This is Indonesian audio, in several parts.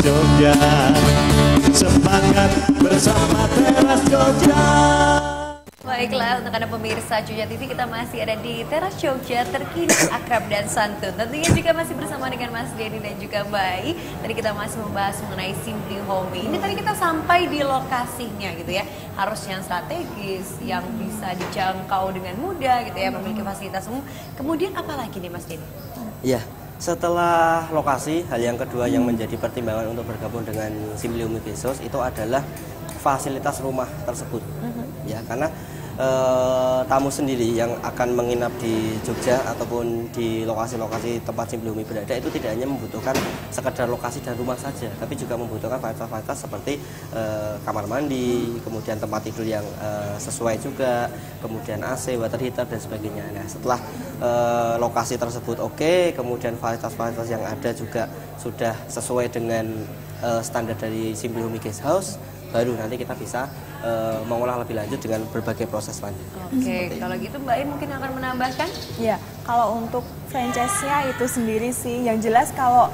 Jogja. Semangat bersama Teras Jogja. Baiklah, untuk Anda pemirsa Jogja TV, kita masih ada di Teras Jogja, terkini, akrab dan santun. Tentunya juga masih bersama dengan Mas Denny dan juga Mbak Ai. Tadi kita masih membahas mengenai Simply Homey. Ini tadi kita sampai di lokasinya gitu ya. Harus yang strategis, yang bisa dijangkau dengan mudah gitu ya, memiliki fasilitas umum. Kemudian apa lagi nih Mas Denny? Ya, setelah lokasi, hal yang kedua yang menjadi pertimbangan untuk bergabung dengan Simply Homey Guest House itu adalah fasilitas rumah tersebut. Ya, karena tamu sendiri yang akan menginap di Jogja ataupun di lokasi-lokasi tempat Simply Homey berada itu tidak hanya membutuhkan sekedar lokasi dan rumah saja, tapi juga membutuhkan fasilitas-fasilitas seperti kamar mandi, kemudian tempat tidur yang sesuai juga, kemudian AC, water heater dan sebagainya. Nah, setelah lokasi tersebut oke, kemudian fasilitas-fasilitas yang ada juga sudah sesuai dengan standar dari Simply Homey Guest House, baru nanti kita bisa mengolah lebih lanjut dengan berbagai proses selanjutnya. Oke, kalau gitu Mbak Ai mungkin akan menambahkan? Ya, kalau untuk franchise-nya itu sendiri sih, yang jelas kalau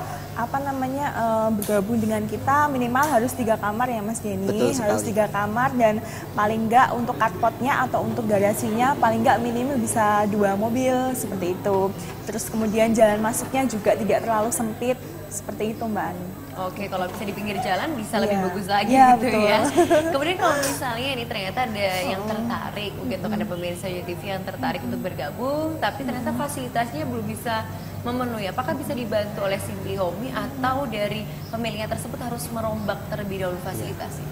bergabung dengan kita minimal harus 3 kamar ya Mas Denny. Harus 3 kamar dan paling enggak untuk carportnya atau untuk garasinya paling enggak minimal bisa 2 mobil seperti itu. Terus kemudian jalan masuknya juga tidak terlalu sempit seperti itu Mbak Ani. Oke, kalau bisa di pinggir jalan bisa lebih bagus lagi gitu betul. ya. Kemudian kalau misalnya ini ternyata ada yang tertarik, mungkin untuk ada pemirsa YouTube yang tertarik untuk bergabung, tapi ternyata fasilitasnya belum bisa memenuhi. Apakah bisa dibantu oleh Simply Homey atau dari pemiliknya tersebut harus merombak terlebih dahulu fasilitasnya?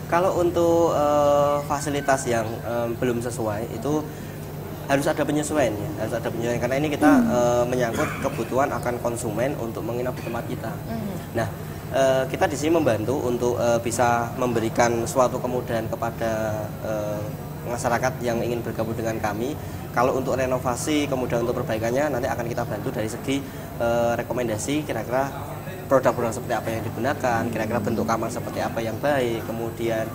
Kalau untuk fasilitas yang belum sesuai itu harus ada penyesuaian ya, harus ada penyesuaian karena ini kita menyangkut kebutuhan akan konsumen untuk menginap di tempat kita. Nah, kita di sini membantu untuk bisa memberikan suatu kemudahan kepada masyarakat yang ingin bergabung dengan kami. Kalau untuk renovasi kemudian untuk perbaikannya nanti akan kita bantu dari segi rekomendasi kira-kira produk-produk seperti apa yang digunakan, kira-kira bentuk kamar seperti apa yang baik, kemudian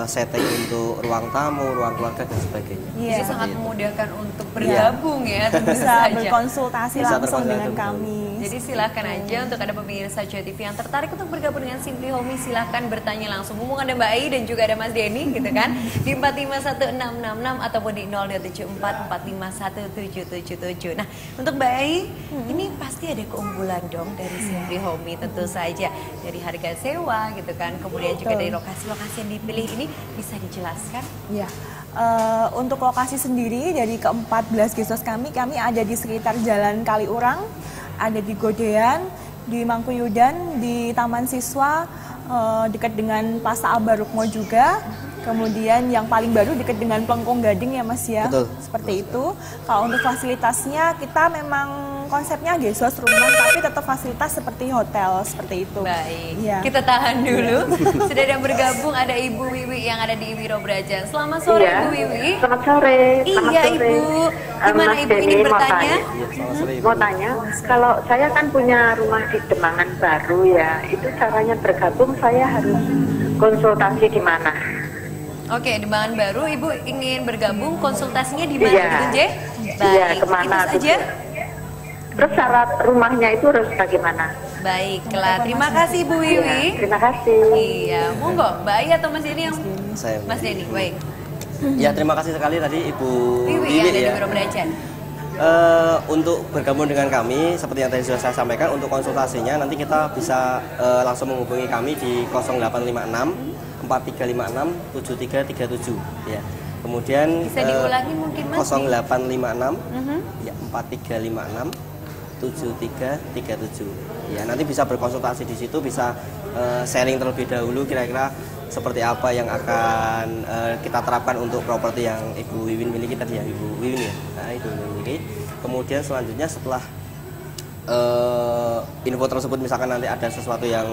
setting untuk ruang tamu, ruang keluarga dan sebagainya. Jadi sangat memudahkan untuk bergabung ya, tentu bisa saja. berkonsultasi langsung dengan kami. Jadi silahkan aja untuk ada pemirsa Jogja TV yang tertarik untuk bergabung dengan Simply Homey, silahkan bertanya langsung. Mumpung ada Mbak Ai dan juga ada Mas Denny gitu kan, di 451666 ataupun di 074451777. Nah, untuk Mbak Ai, ini pasti ada keunggulan dong dari Simply Homey tentu saja. Dari harga sewa gitu kan, kemudian juga dari lokasi-lokasi yang dipilih ini bisa dijelaskan? Ya, untuk lokasi sendiri dari ke-14 guest house kami ada di sekitar Jalan Kaliurang, ada di Godean, di Mangkuyudan, di Taman Siswa, dekat dengan Plaza Albarukmo juga. Kemudian yang paling baru dekat dengan Plengkung Gading ya Mas ya. Betul. Seperti itu. Kalau untuk fasilitasnya kita memang konsepnya guest house rumah tapi tetap fasilitas seperti hotel seperti itu. Baik, ya. Kita tahan dulu. Sudah ada yang bergabung, ada Ibu Wiwi yang ada di Wiro Brajan. Selamat sore Ibu Wiwi. Selamat sore. Iya Ibu, gimana Ibu ingin bertanya? Mau tanya, kalau saya kan punya rumah di Demangan Baru ya, itu caranya bergabung saya harus konsultasi di mana? Oke, Demangan Baru, Ibu ingin bergabung, konsultasinya di mana gitu, J? Iya, kemana? Itu saja. Terus syarat rumahnya itu harus bagaimana? Baiklah, terima kasih Ibu Wiwi. Terima kasih. Iya, monggo Mbak Ai atau Mas Denny yang Saya. Mas Denny, baik. Ya, terima kasih sekali tadi Ibu Wiwi Wiwi yang ada di ya. Wiro Brajan. Untuk bergabung dengan kami, seperti yang tadi sudah saya sampaikan, untuk konsultasinya nanti kita bisa langsung menghubungi kami di 0856 4356 7337 ya. Kemudian Bisa diulangi mungkin Mas? 0856 ya 4356 7337 ya, nanti bisa berkonsultasi di situ, bisa sharing terlebih dahulu kira-kira seperti apa yang akan kita terapkan untuk properti yang Ibu Wiwin miliki tadi ya, Ibu Wiwin ya. Nah, itu miliki. Kemudian selanjutnya setelah info tersebut misalkan nanti ada sesuatu yang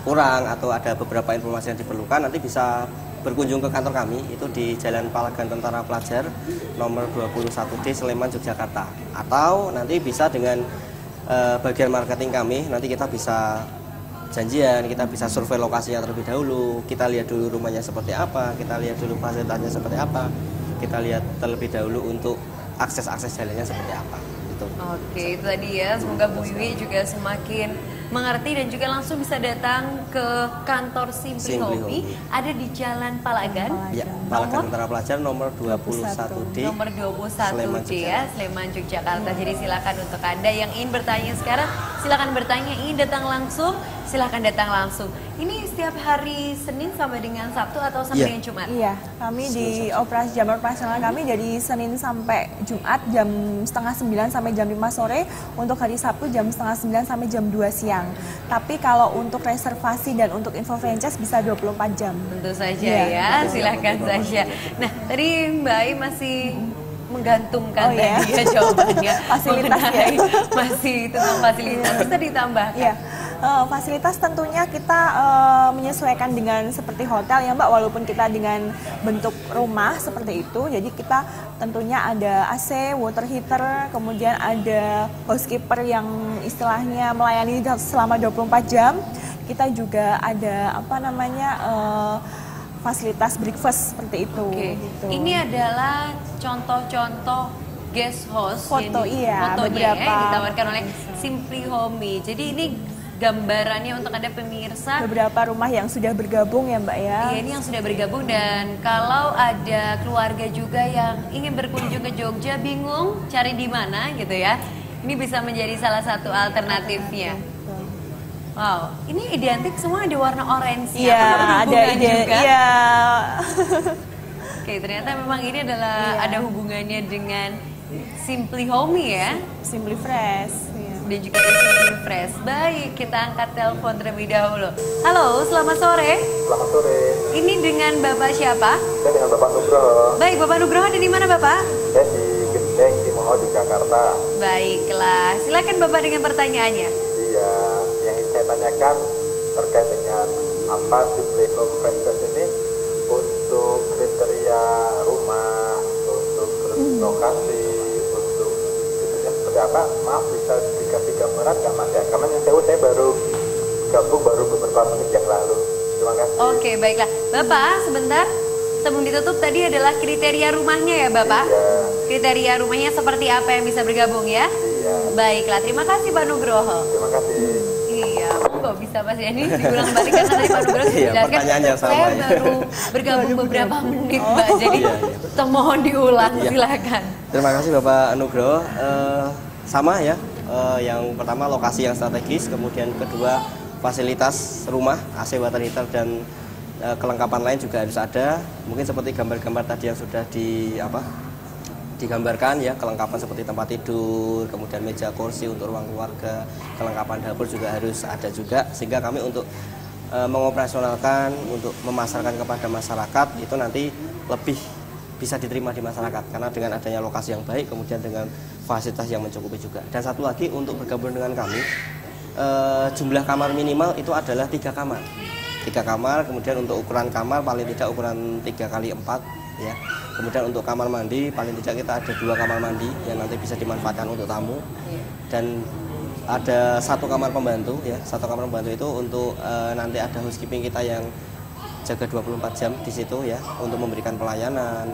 kurang atau ada beberapa informasi yang diperlukan, nanti bisa berkunjung ke kantor kami, itu di Jalan Palagan Tentara Pelajar nomor 21D Sleman, Yogyakarta. Atau nanti bisa dengan bagian marketing kami, nanti kita bisa janjian, kita bisa survei lokasinya terlebih dahulu, kita lihat dulu rumahnya seperti apa, kita lihat dulu fasilitasnya seperti apa, kita lihat terlebih dahulu untuk akses jalannya seperti apa. Itu. Oke, itu tadi ya, semoga Bu Wiwi juga semakin mengerti dan juga langsung bisa datang ke kantor Simply Hobi. Ada di Jalan Palagan. Ya, Palagan Tentara Pelajar nomor 21D. Nomor 21D ya, Sleman, Yogyakarta. Jadi silakan untuk Anda yang ingin bertanya sekarang, silakan bertanya, ingin datang langsung, silakan datang langsung. Ini setiap hari Senin sampai dengan Sabtu atau sampai dengan Jumat? Iya, kami di jam operasional kami dari Senin sampai Jumat jam setengah 9 sampai jam 5 sore. Untuk hari Sabtu jam setengah 9 sampai jam 2 siang. Tapi kalau untuk reservasi dan untuk info franchise bisa 24 jam. Tentu saja ya, silakan saja. Nah, tadi Mbak Ai masih menggantungkan tadi ya jawabannya fasilitasnya masih tentang fasilitas, bisa ditambahkan. Iya. Fasilitas tentunya kita menyesuaikan dengan seperti hotel ya Mbak, walaupun kita dengan bentuk rumah seperti itu. Jadi kita tentunya ada AC, water heater, kemudian ada housekeeper yang istilahnya melayani selama 24 jam. Kita juga ada fasilitas breakfast seperti itu. Gitu. Ini adalah contoh-contoh guest house fotonya ya, ditawarkan oleh Simply Homi. Jadi ini gambarannya untuk Anda pemirsa. Beberapa rumah yang sudah bergabung ya Mbak ya. Iya, ini yang sudah bergabung, dan kalau ada keluarga juga yang ingin berkunjung ke Jogja bingung cari di mana gitu ya. Ini bisa menjadi salah satu alternatifnya. Wow, ini identik semua ada warna orange. Iya, ada juga. Iya. Oke, ternyata memang ini adalah ada hubungannya dengan Simply Homi ya. Simply Fresh. Dan juga Simply Fresh. Baik, kita angkat telepon terlebih dahulu. Halo, selamat sore. Selamat sore. Ini dengan Bapak siapa? Saya dengan Bapak Nugroho. Baik, Bapak Nugroho ada di mana Bapak? Saya di Gendeng, Cimoho, di Jakarta. Baiklah, silakan Bapak dengan pertanyaannya. Iya, yang ingin saya tanyakan terkait dengan apa Simply Home Franchise ini untuk kriteria rumah, untuk lokasi, untuk itunya seperti apa? Maaf, bisa dikasih gambaran nggak Mas ya? Karena yang saya baru gabung beberapa menit yang lalu. Terima kasih. Oke, baiklah. Bapak, sebentar. Sebelum ditutup tadi adalah kriteria rumahnya ya Bapak? Iya. Kriteria rumahnya seperti apa yang bisa bergabung ya? Iya. Baiklah, terima kasih Pak Nugroho. Terima kasih. Iya, kok bisa Mas ya, ini diulang balik karena tadi Pak Nugroho menjelaskan. Saya baru bergabung beberapa menit Mbak, jadi mohon diulang, silakan. Terima kasih Bapak Nugroho. Sama ya, yang pertama lokasi yang strategis, kemudian kedua fasilitas rumah, AC, water heater, dan kelengkapan lain juga harus ada. Mungkin seperti gambar-gambar tadi yang sudah digambarkan ya, kelengkapan seperti tempat tidur, kemudian meja kursi untuk ruang keluarga, kelengkapan dapur juga harus ada juga, sehingga kami untuk mengoperasionalkan, untuk memasarkan kepada masyarakat itu nanti lebih bisa diterima di masyarakat karena dengan adanya lokasi yang baik, kemudian dengan fasilitas yang mencukupi juga. Dan satu lagi, untuk bergabung dengan kami, jumlah kamar minimal itu adalah 3 kamar. 3 kamar, kemudian untuk ukuran kamar paling tidak ukuran 3x4 ya. Kemudian untuk kamar mandi paling tidak kita ada 2 kamar mandi yang nanti bisa dimanfaatkan untuk tamu. Dan ada 1 kamar pembantu ya. 1 kamar pembantu itu untuk nanti ada housekeeping kita yang jaga 24 jam di situ ya, untuk memberikan pelayanan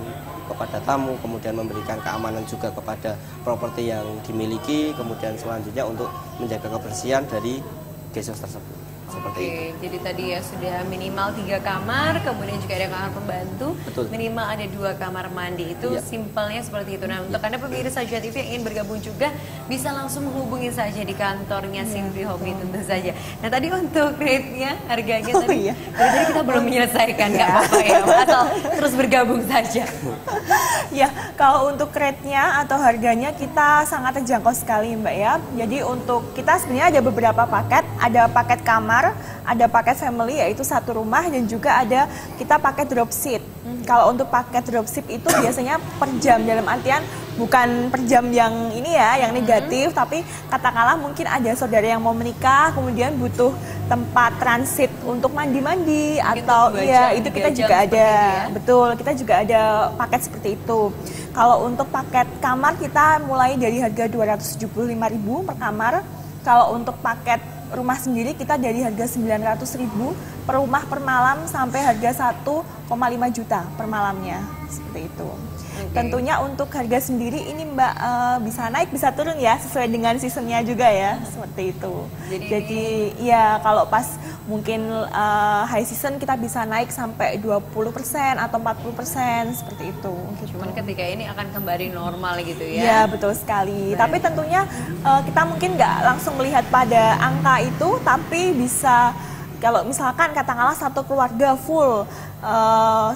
kepada tamu, kemudian memberikan keamanan juga kepada properti yang dimiliki, kemudian selanjutnya untuk menjaga kebersihan dari guest house tersebut. Seperti itu. Jadi tadi ya sudah minimal 3 kamar, kemudian juga ada kamar pembantu. Betul. Minimal ada 2 kamar mandi. Itu simpelnya seperti itu. Nah, untuk Anda pemirsa Jua TV yang ingin bergabung juga bisa langsung menghubungi saja di kantornya Simply Homi tentu saja. Nah, tadi untuk rate-nya, harganya tadi tadi kita belum menyelesaikan, nggak apa-apa ya, atau terus bergabung saja. Ya, kalau untuk rate-nya atau harganya kita sangat terjangkau sekali Mbak ya. Jadi untuk kita sebenarnya ada beberapa paket, ada paket kamar, ada paket family yaitu 1 rumah, dan juga ada kita paket dropship. Kalau untuk paket dropship itu biasanya per jam, dalam artian bukan per jam yang ini ya, yang negatif, tapi katakanlah mungkin ada saudara yang mau menikah, kemudian butuh tempat transit untuk mandi-mandi atau ya itu kita juga ada, betul, kita juga ada paket seperti itu. Kalau untuk paket kamar kita mulai dari harga 275.000 per kamar. Kalau untuk paket rumah sendiri kita dari harga 900.000 per rumah per malam sampai harga 1,5 juta per malamnya, seperti itu. Tentunya untuk harga sendiri ini Mbak bisa naik bisa turun ya sesuai dengan seasonnya juga ya, seperti itu. Jadi ya kalau pas mungkin high season kita bisa naik sampai 20% atau 40% seperti itu. Gitu. Cuman ketika ini akan kembali normal gitu ya? Ya betul sekali. Baik. Tapi tentunya kita mungkin nggak langsung melihat pada angka itu, tapi bisa kalau misalkan katakanlah satu keluarga full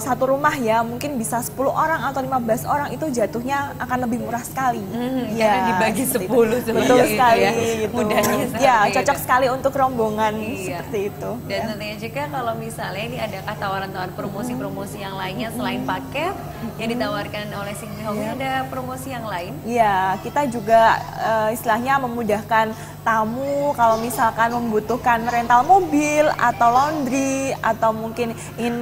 satu rumah ya mungkin bisa 10 orang atau 15 orang itu jatuhnya akan lebih murah sekali. Ya, karena dibagi 10 betul sekali ya. gitu. Mudahnya ya cocok sekali untuk rombongan seperti itu. Dan tentunya juga kalau misalnya ini adakah tawaran-tawaran promosi-promosi yang lainnya selain paket yang ditawarkan oleh Simply Home, ada promosi yang lain? Iya, kita juga istilahnya memudahkan tamu kalau misalkan membutuhkan rental mobil atau laundry atau mungkin ingin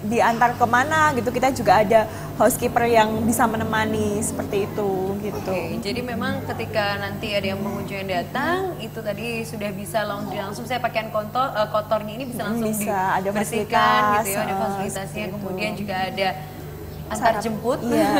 diantar kemana gitu, kita juga ada housekeeper yang bisa menemani seperti itu gitu. Oke, jadi memang ketika nanti ada yang pengunjung yang datang itu tadi sudah bisa laundry langsung, saya pakaian kotornya ini bisa langsung dibersihkan gitu ya, ada fasilitasnya, kemudian juga ada antar jemput. Iya.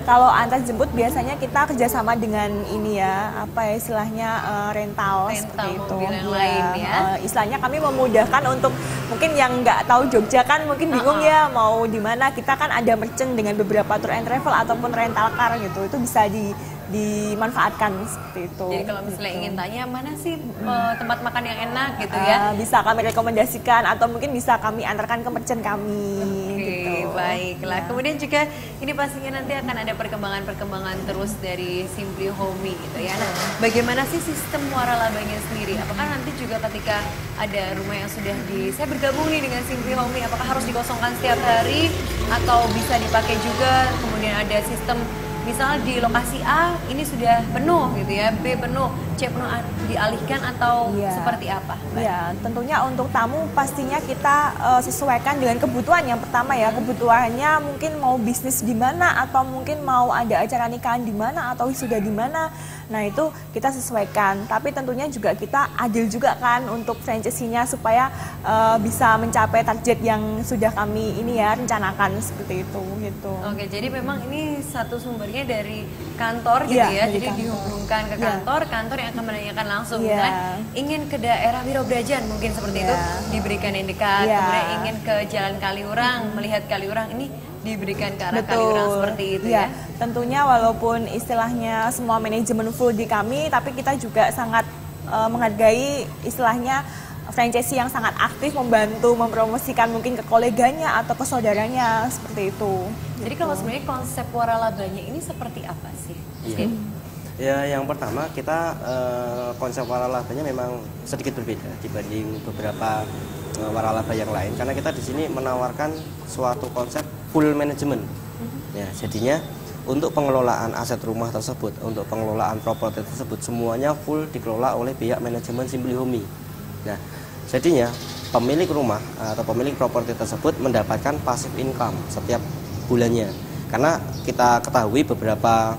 Kalau antar jemput biasanya kita kerjasama dengan ini ya, apa ya istilahnya rental seperti itu. Yang lain ya. Istilahnya kami memudahkan untuk mungkin yang nggak tahu Jogja kan mungkin bingung ya mau di mana. Kita kan ada merchant dengan beberapa tour and travel ataupun rental car gitu. Itu bisa dimanfaatkan seperti itu. Jadi kalau misalnya ingin tanya mana sih tempat makan yang enak gitu ya, bisa kami rekomendasikan atau mungkin bisa kami antarkan ke merchant kami. Oke, baiklah. Ya. Kemudian juga ini pastinya nanti akan ada perkembangan terus dari Simply Home gitu ya. Nah, bagaimana sih sistem waralabanya sendiri? Apakah nanti juga ketika ada rumah yang sudah saya bergabung nih dengan Simply Home, apakah harus dikosongkan setiap hari atau bisa dipakai juga? Kemudian ada sistem misal di lokasi A ini sudah penuh gitu ya, B penuh, C penuh, dialihkan atau seperti apa? Ya, tentunya untuk tamu pastinya kita sesuaikan dengan kebutuhan. Yang pertama ya, kebutuhannya mungkin mau bisnis di mana atau mungkin mau ada acara nikahan di mana atau wisuda di mana. Nah, itu kita sesuaikan. Tapi tentunya juga kita adil juga kan untuk franchise-nya supaya bisa mencapai target yang sudah kami ini ya rencanakan seperti itu gitu. Oke, jadi memang ini satu sumbernya dari kantor gitu ya. Jadi dihubungkan ke kantor yang akan menanyakan langsung. Misalnya ingin ke daerah Wirobrajan mungkin seperti itu diberikan yang dekat. Kemudian ingin ke Jalan Kaliurang, melihat Kaliurang ini diberikan ke arah Kaliurang seperti itu ya. Tentunya walaupun istilahnya semua manajemen full di kami, tapi kita juga sangat menghargai istilahnya franchisee yang sangat aktif membantu mempromosikan mungkin ke koleganya atau ke saudaranya seperti itu. Jadi kalau sebenarnya konsep waralabanya ini seperti apa sih? Ya, yang pertama kita konsep waralabanya memang sedikit berbeda dibanding beberapa waralaba yang lain, karena kita di sini menawarkan suatu konsep full manajemen. Ya, jadinya untuk pengelolaan aset rumah tersebut, untuk pengelolaan properti tersebut semuanya full dikelola oleh pihak manajemen Simply Home. Nah, jadinya pemilik rumah atau pemilik properti tersebut mendapatkan passive income setiap bulannya. Karena kita ketahui beberapa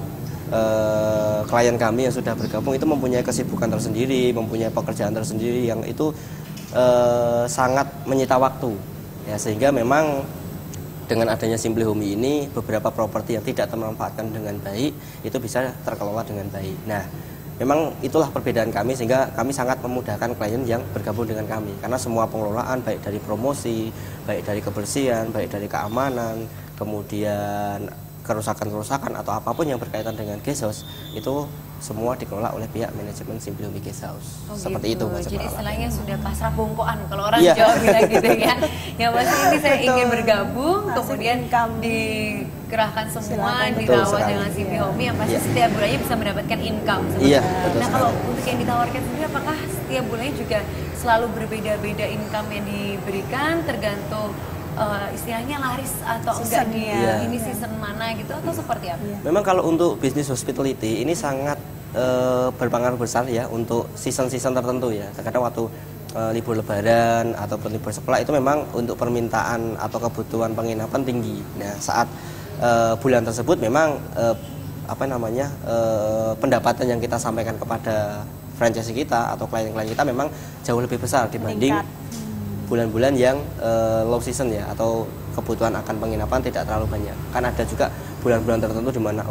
klien kami yang sudah bergabung itu mempunyai kesibukan tersendiri, mempunyai pekerjaan tersendiri yang itu sangat menyita waktu. Ya, sehingga memang dengan adanya Simply Home ini beberapa properti yang tidak termanfaatkan dengan baik itu bisa terkelola dengan baik. Nah, memang itulah perbedaan kami sehingga kami sangat memudahkan klien yang bergabung dengan kami, karena semua pengelolaan baik dari promosi, baik dari kebersihan, baik dari keamanan, kemudian kerusakan-kerusakan atau apapun yang berkaitan dengan guest house itu semua dikelola oleh pihak manajemen Simply Home Guest House. Seperti itu Mas. Jadi istilahnya sudah pasrah bongkoan kalau orang Jawa bilang gitu ya. Yang pasti ini saya ingin bergabung, kemudian dikerahkan semua, dirawat dengan Simply Home yang pasti setiap bulannya bisa mendapatkan income. Nah, kalau untuk yang ditawarkan sendiri apakah setiap bulannya juga selalu berbeda-beda income yang diberikan tergantung istilahnya laris atau enggak di ini season mana gitu atau seperti apa? Memang kalau untuk bisnis hospitality ini sangat berpengaruh besar ya untuk season-season tertentu ya. Terkadang waktu libur lebaran ataupun libur sekolah itu memang untuk permintaan atau kebutuhan penginapan tinggi. Nah, saat bulan tersebut memang pendapatan yang kita sampaikan kepada franchise kita atau klien-klien kita memang jauh lebih besar dibanding bulan-bulan yang low season ya, atau kebutuhan akan penginapan tidak terlalu banyak. Kan ada juga bulan-bulan tertentu di mana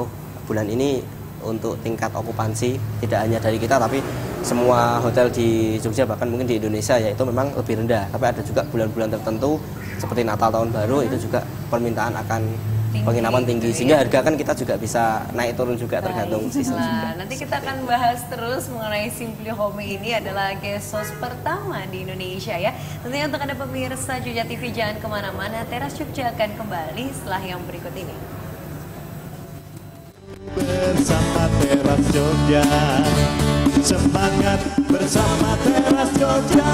bulan ini untuk tingkat okupansi tidak hanya dari kita tapi semua hotel di Jogja bahkan mungkin di Indonesia ya itu memang lebih rendah. Tapi ada juga bulan-bulan tertentu seperti Natal, tahun baru itu juga permintaan akan penginapan tinggi sehingga harga kan kita juga bisa naik turun juga tergantung season juga. Nanti kita akan bahas terus mengenai Simply Home ini adalah guest house pertama di Indonesia ya. Tentunya untuk Anda pemirsa Jogja TV jangan kemana-mana, Teras Jogja akan kembali setelah yang berikut ini. Bersama Teras Jogja, semangat bersama Teras Jogja.